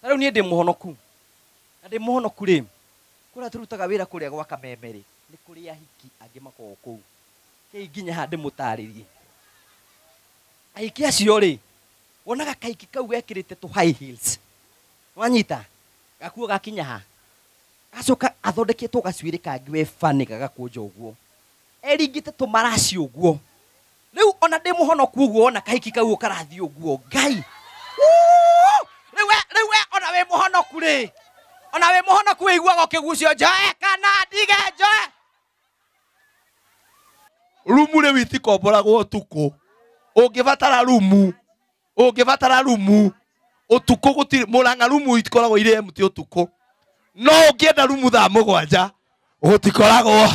Tarau nie ndi muhonoku. Na ndi muhonoku ri. Kuria turutaga wira kuria gwa Kamemeri. Ni kuria hiki angi makoo kuu. Kei nginya handi mutaririe. Aiki acio ri. Wonaga kaiki kau gekirite tu high heels. Wanyita. Gakuo gakinya ha. Gacoka athondeketwo gacuiri kangi we fani gagakunja uguo. Eringite tumaraci uguo. Riu ona ndi muhonoku uguo ona kaiki kau karathi uguo. Ngai. Riu ona we muhonoku ri. Ona we muhonoku we iguaga kigucio njoe kana ndige njoe. Rumu ri witi komboragwo tuku. Ungibatara rumu. Ungibatara rumu. Utuku gutiri muranga rumu itikoragwo ire empty utuku. No ungienda rumu thaa mugwanja gutikoragwo.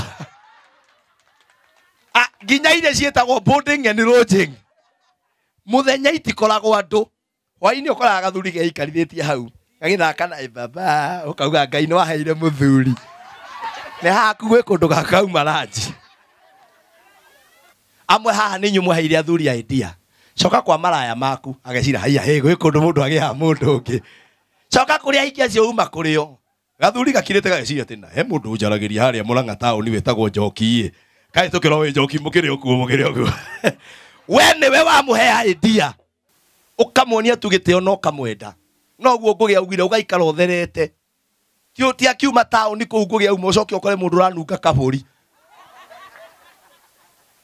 Ginya ire cietagwo boarding and lodging. Muthenya itikoragwo andu. Hwaini ukoraga gathuri geikarithĩtie hau. Gagithaka na baba ukauga Ngai no aheire muthuri. Ne haku gwe kundu gakauma ranji. Amwe haha ni nyumu haire athuri idea. Coka kwa maraya maku agecira haiya he gwe kundu mundu agia mundu ungi. Coka kuria hiki acio uma kurio. Gathuri gakirite gagecira tina he mundu njaragiria haria Murang'a tauni wetagwo Njoki. Kai tukiro we Njoki mukire okuo mukire okuo. We niwe wamuhe idea. Ukamuonia tugiteo no kamwenda. No guo ngugia ugire ugaikara utherete. Ti akiuma tauni ku ngugia umo coke ukore mundu ranunga kaburi.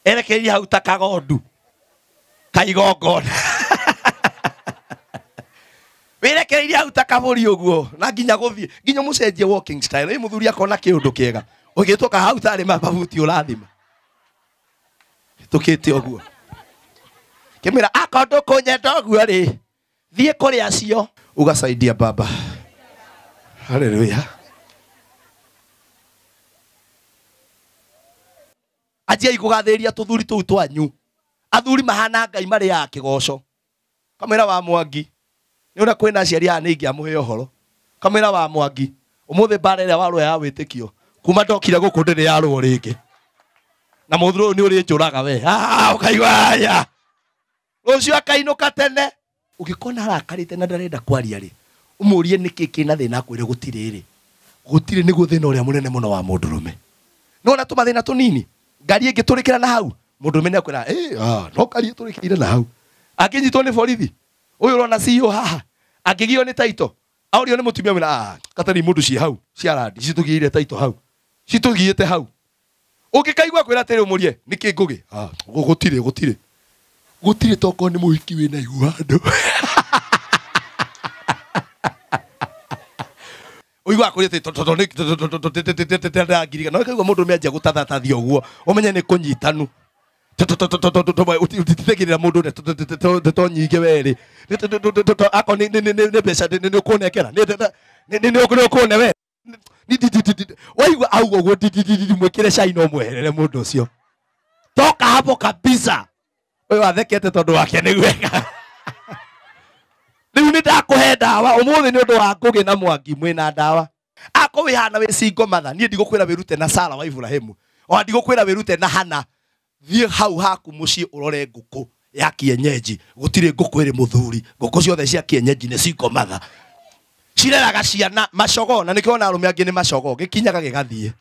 Erekeria hau ta kagondu. Kaigongona. Werekeria hau ta kaburi uguo. Na nginya guthie. Nginya mucenjie walking style. Ei muthuri akona kiundu kiega. Ugitoka hau tari mababuti urathima. Tukite uguo. Kimira akondo kunyenda uguo ri. Thie kuri acio ugasaidia baba. Hallelujah. Ajia ikugatheria tuthuri tuu twanyu. Athuri mahana Ngai mari ya kigoco. Kamera wa Mwangi. Ni una kwina aciari haha ningi amuhe uhoro. Kamera wa Mwangi. Umuthi bara ria warwo ya witikio. Kuma ndokire guku ndiri yarwo ringi. Na muthuru ni uri njuraga we. Ukaigwa aya. Rucio akainuka tene. Ugikona arakarite na ndarenda kwaria ri. Umurie niki kina thina akwire gutire ri. Gutire ni guthina uria munene muno wa mundurume. No na tumathina tunini. Ngari ingiturikira na hau. Mundurume ni akwira no ngari iturikire na hau. Akinyitwo ni borithi. Uyu urona CEO haha. Akigio ni taito. Aurio ni mutumia wina katari mundu ci hau. Ciarandi citugire taito hau. Citugiite hau. Ugikaigwa kwira tere umurie niki ngugi. Gutire. Gutire toko ni muhiki wina ihuando. Uigwa kurite toto ni ngiriga no kaigwa mundu meanjia gutathathathia uguo umenye ni kunyitanu utitegirira mundu to nyinge weri ako ni pesa ni kunekera ni kune we waigwa au uguo mwikire cai no mweherere mundu ucio toka hapo kabisa. Uyu athekete tondu wake ni wega. Riu ni ndakuhe ndawa umuthi ni undu wa ngugi na Mwangi mwina ndawa. Ako wihana we singo matha nie ndigukwira wirute na Sara wa Ibrahimu. O ndigukwira wirute na Hana. Thie hau haku mucii urore nguku ya kienyeji. Gutire nguku iri muthuri. Nguku ciothe cia kienyeji ni singo matha. Cireraga ciana macogo na nikiona arume angi ni macogo gikinyaga gigathie.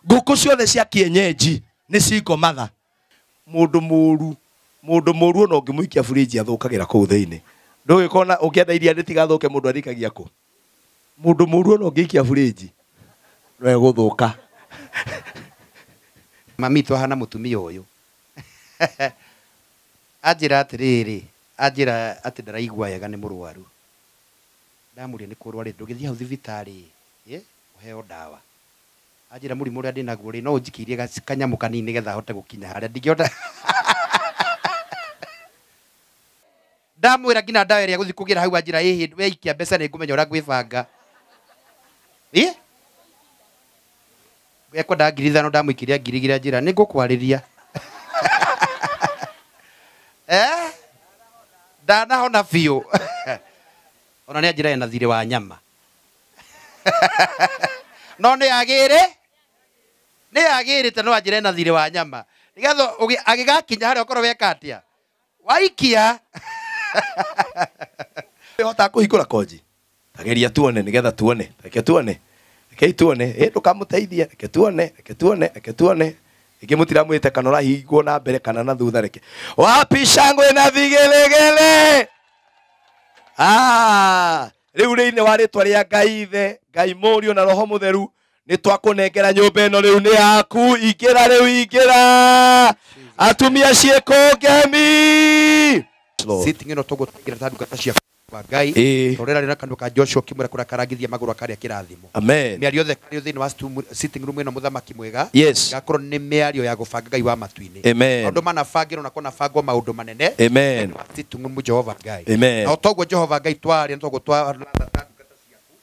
Nguku ciothe cia kienyeji ni singo matha. Mundu muru no ngimuikia fridge athukagira kuu thiini. Ndugikona ukienda iria ritigathuke mundu arikagia ku. Mundu muru no ngiikia fridge no eguthuka. Mami hana mutumia uyu. Ajira atiriri, ajira ati ndaraigua yega ni murwaru. Ndamuria ni kurwari ndugithia hau thibitari, uheo ndawa. Ajira muri muria ndinaguo ri no unjikirie kanyamu kanini nigetha hote gukinya haria ndingiota. Ndamwira ngina ndawa iria guthi kugira hau ajira hihi we ikia mbeca ni ngumenya uria gwibanga. Eko nda ngiri ithano ndamwikiria ngiri igiri ajira ni ngukwariria. Ndanahona biu. Ona ni ajira ena thiri wa nyama. No ni agirite no ajira ena thiri wa nyama. Nigetha agigakinya haria ukorwo weka atia. Waikia. Nĩ hota kũhingũra konji. Tageria tuone nigetha tuone. Reke tuone. Reke tuone. Ndũkamũteithie. Reke tuone. Reke tuone. Reke tuone. Ingĩ mũtiramwĩte kana ũrahingwo na mbere kana na thutha reke. Wapi shangwe na vigelegele? Rĩu rĩinĩ wa rĩtwa rĩa Ngai Ithe, Ngai Mũriũ na Roho Mũtheru, nĩ twakũnengera nyũmba ĩno rĩu nĩ yaku. Ingĩra rĩu, ingĩra. Atumia ciĩko ngemi. Sitting ĩno tũgũtengera ta ndungata cia Ngai. Torera rĩna kandu ka Joshua kimwera kũrĩa karangithia magũrũ akarĩa kĩrathimo. Amen. Mĩario yothe karĩ thĩinĩ wa sitting room ĩno mũthamaki mwega. Yes. Gakorwo nĩ mĩario ya gũbanga Ngai wa matu-inĩ. Amen. Maũndũ manabangĩrwo na kũnabangwo maũndũ manene. Amen. Sitting room Jehova Ngai. Amen. Na toguo Jehova Ngai twarĩ toguo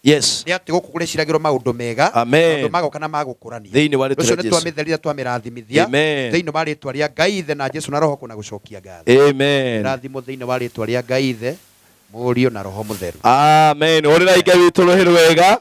yes. Nĩ atĩ gũkũ kũrĩ ciragĩrwo maũndũ mega. Amen. Maũndũ magoka na magũkũrania. Thĩinĩ wa rĩtwa rĩa Jesu. Ũcio nĩ twamĩtherire twamĩrathimithia. Amen. Thĩinĩ wa rĩtwa rĩa Ngai Ithe na Jesu na Roho kuna gũcokia ngatho. Amen. Rathimo thĩinĩ wa rĩtwa rĩa Ngai Ithe, Mũriũ na Roho Mũtheru. Amen. Orĩrai Ngai witũ rũhĩ rwega.